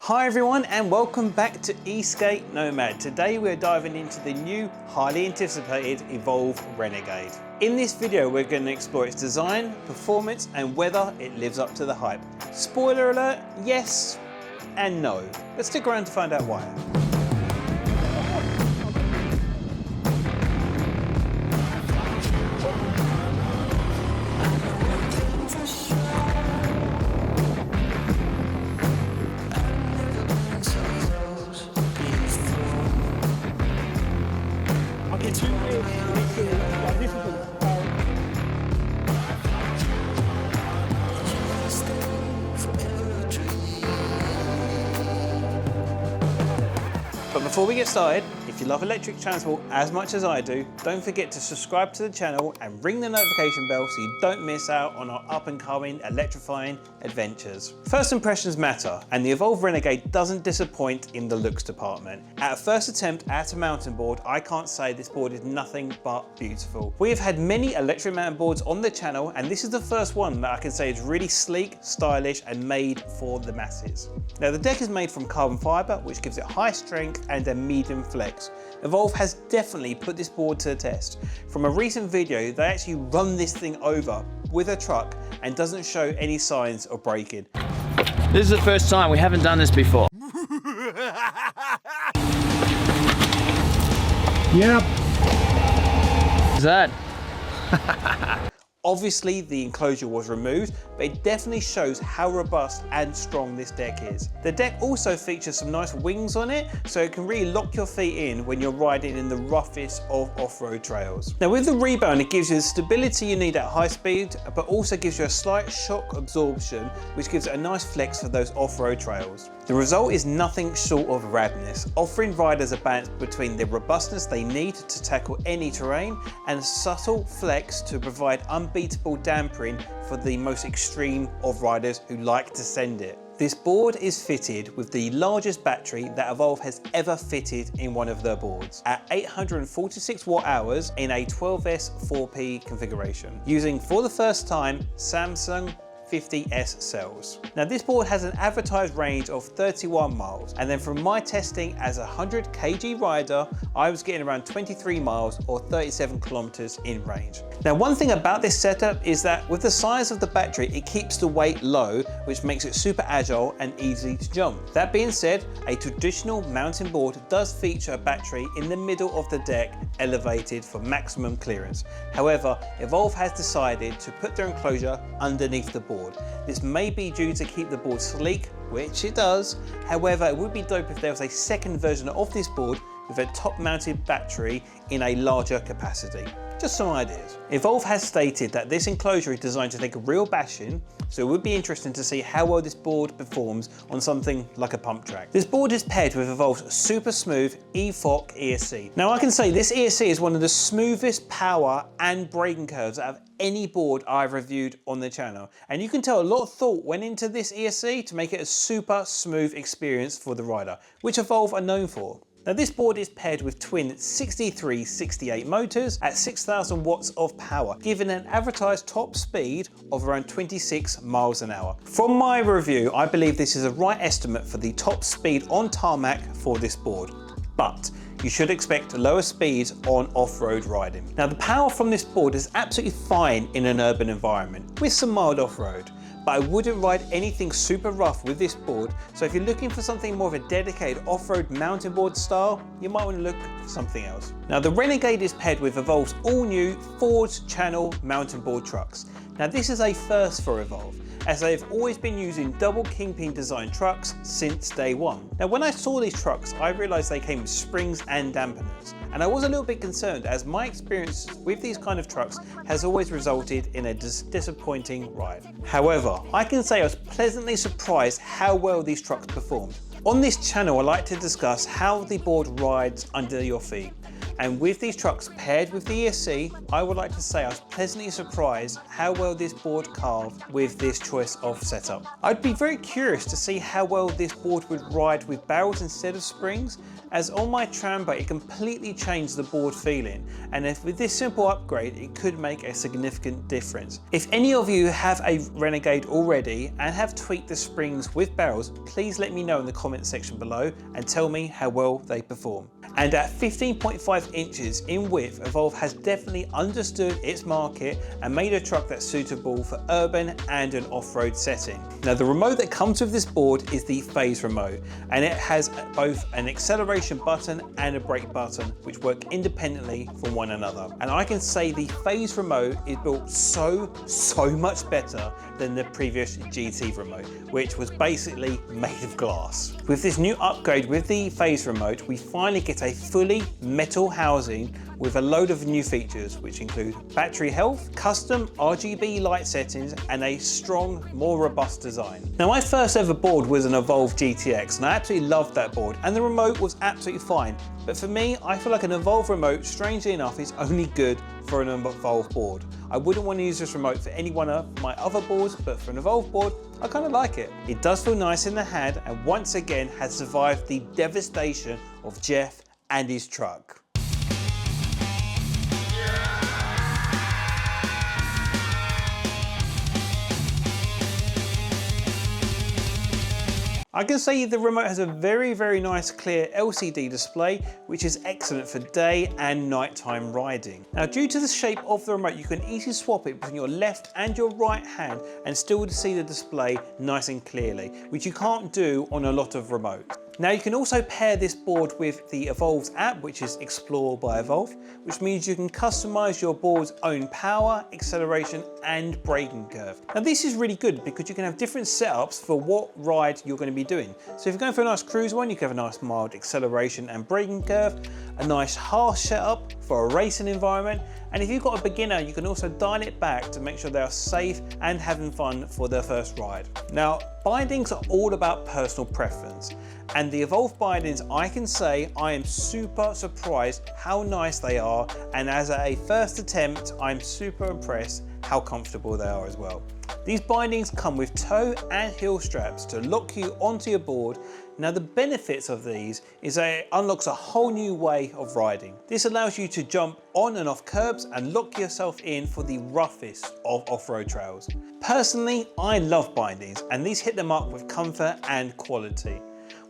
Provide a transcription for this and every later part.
Hi everyone and welcome back to eSkate Nomad. Today we're diving into the new, highly anticipated Evolve Renegade. In this video we're going to explore its design, performance and whether it lives up to the hype. Spoiler alert, yes and no. But stick around to find out why. But before we get started, if you love electric transport as much as I do, don't forget to subscribe to the channel and ring the notification bell so you don't miss out on our up and coming electrifying adventures. First impressions matter, and the Evolve Renegade doesn't disappoint in the looks department. At a first attempt at a mountain board, I can't say this board is nothing but beautiful. We have had many electric mountain boards on the channel, and this is the first one that I can say is really sleek, stylish and made for the masses. Now the deck is made from carbon fibre, which gives it high strength and a medium flex. Evolve has definitely put this board to the test. From a recent video, they actually run this thing over with a truck and doesn't show any signs of breaking. This is the first time, we haven't done this before. Yep. What's that? Obviously the enclosure was removed, but it definitely shows how robust and strong this deck is. The deck also features some nice wings on it, so it can really lock your feet in when you're riding in the roughest of off-road trails. Now with the rebound, it gives you the stability you need at high speed, but also gives you a slight shock absorption, which gives it a nice flex for those off-road trails. The result is nothing short of radness, offering riders a balance between the robustness they need to tackle any terrain and a subtle flex to provide unbeatable dampering for the most extreme of riders who like to send it. This board is fitted with the largest battery that Evolve has ever fitted in one of their boards, at 846 watt hours in a 12S 4P configuration, using for the first time Samsung 50S cells. Now this board has an advertised range of 31 miles, and then from my testing as a 100 kg rider, I was getting around 23 miles or 37 kilometers in range. Now one thing about this setup is that with the size of the battery, it keeps the weight low, which makes it super agile and easy to jump. That being said, a traditional mountain board does feature a battery in the middle of the deck, elevated for maximum clearance. However, Evolve has decided to put their enclosure underneath the board. This may be due to keep the board sleek, which it does. However, it would be dope if there was a second version of this board with a top mounted battery in a larger capacity. Just some ideas. Evolve has stated that this enclosure is designed to take a real bashing, so it would be interesting to see how well this board performs on something like a pump track. This board is paired with Evolve's super smooth EFOC ESC. Now I can say this ESC is one of the smoothest power and braking curves out of any board I've reviewed on the channel, and you can tell a lot of thought went into this ESC to make it a super smooth experience for the rider, which Evolve are known for. Now this board is paired with twin 63-68 motors at 6,000 watts of power, giving an advertised top speed of around 26 miles an hour. From my review, I believe this is a right estimate for the top speed on tarmac for this board, but you should expect lower speeds on off-road riding. Now the power from this board is absolutely fine in an urban environment with some mild off-road, but I wouldn't ride anything super rough with this board, so if you're looking for something more of a dedicated off-road mountain board style, you might want to look for something else. Now the Renegade is paired with Evolve's all-new forged channel mountain board trucks. Now this is a first for Evolve, as they've always been using double kingpin design trucks since day one. Now when I saw these trucks, I realized they came with springs and dampeners, and I was a little bit concerned as my experience with these kind of trucks has always resulted in a disappointing ride. However, I can say I was pleasantly surprised how well these trucks performed. On this channel, I like to discuss how the board rides under your feet. And with these trucks paired with the ESC, I would like to say I was pleasantly surprised how well this board carved with this choice of setup. I'd be very curious to see how well this board would ride with barrels instead of springs, as on my Trambo it completely changed the board feeling, and if with this simple upgrade it could make a significant difference. If any of you have a Renegade already and have tweaked the springs with barrels, please let me know in the comment section below and tell me how well they perform. And at 15.5 inches in width, Evolve has definitely understood its market and made a truck that's suitable for urban and an off-road setting. Now the remote that comes with this board is the phase remote, and it has both an acceleration button and a brake button which work independently from one another. And I can say the phase remote is built so much better than the previous GT remote, which was basically made of glass. With this new upgrade with the phase remote, we finally get a fully metal housing with a load of new features, which include battery health, custom RGB light settings, and a strong, more robust design. Now, my first ever board was an Evolve GTX, and I absolutely loved that board, and the remote was absolutely fine. But for me, I feel like an Evolve remote, strangely enough, is only good for an Evolve board. I wouldn't want to use this remote for any one of my other boards, but for an Evolve board, I kind of like it. It does feel nice in the hand, and once again has survived the devastation of Jeff and his truck. I can say the remote has a very nice clear LCD display, which is excellent for day and nighttime riding. Now, due to the shape of the remote, you can easily swap it between your left and your right hand and still see the display nice and clearly, which you can't do on a lot of remotes. Now, you can also pair this board with the Evolve's app, which is Explore by Evolve, which means you can customize your board's own power, acceleration, and braking curve. Now, this is really good because you can have different setups for what ride you're going to be doing. So if you're going for a nice cruise one, you can have a nice mild acceleration and braking curve, a nice harsh setup for a racing environment, and if you've got a beginner, you can also dial it back to make sure they are safe and having fun for their first ride. Now, bindings are all about personal preference, and the Evolve bindings, I can say I am super surprised how nice they are, and as a first attempt, I'm super impressed how comfortable they are as well. These bindings come with toe and heel straps to lock you onto your board. Now, the benefits of these is that it unlocks a whole new way of riding. This allows you to jump on and off curbs and lock yourself in for the roughest of off-road trails. Personally, I love bindings, and these hit the mark with comfort and quality.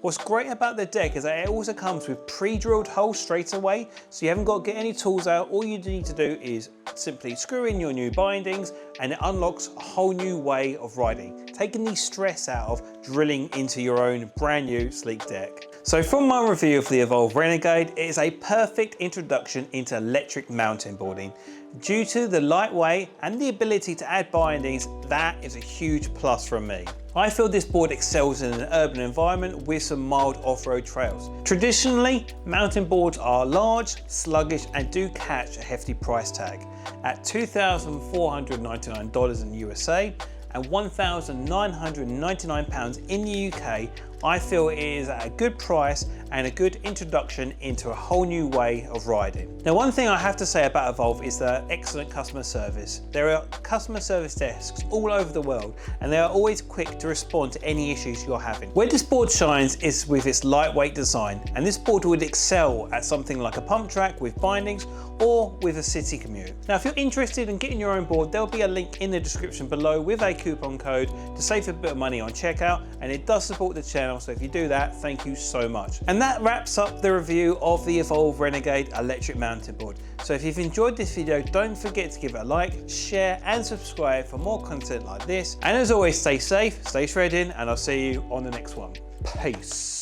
What's great about the deck is that it also comes with pre-drilled holes straight away, so you haven't got to get any tools out. All you need to do is simply screw in your new bindings, and it unlocks a whole new way of riding, taking the stress out of drilling into your own brand new sleek deck. So from my review of the Evolve Renegade, it is a perfect introduction into electric mountain boarding. Due to the lightweight and the ability to add bindings, that is a huge plus from me. I feel this board excels in an urban environment with some mild off-road trails. Traditionally, mountain boards are large, sluggish, and do catch a hefty price tag at $2,499 in the USA and £1,999 in the UK. I feel it is at a good price and a good introduction into a whole new way of riding. Now, one thing I have to say about Evolve is their excellent customer service. There are customer service desks all over the world, and they are always quick to respond to any issues you're having. Where this board shines is with its lightweight design, and this board would excel at something like a pump track with bindings or with a city commute. Now, if you're interested in getting your own board, there'll be a link in the description below with a coupon code to save a bit of money on checkout, and it does support the channel, so if you do that, thank you so much. And that wraps up the review of the Evolve Renegade electric mountain board. So if you've enjoyed this video, don't forget to give it a like, share, and subscribe for more content like this. And as always, stay safe, stay shredding, and I'll see you on the next one. Peace.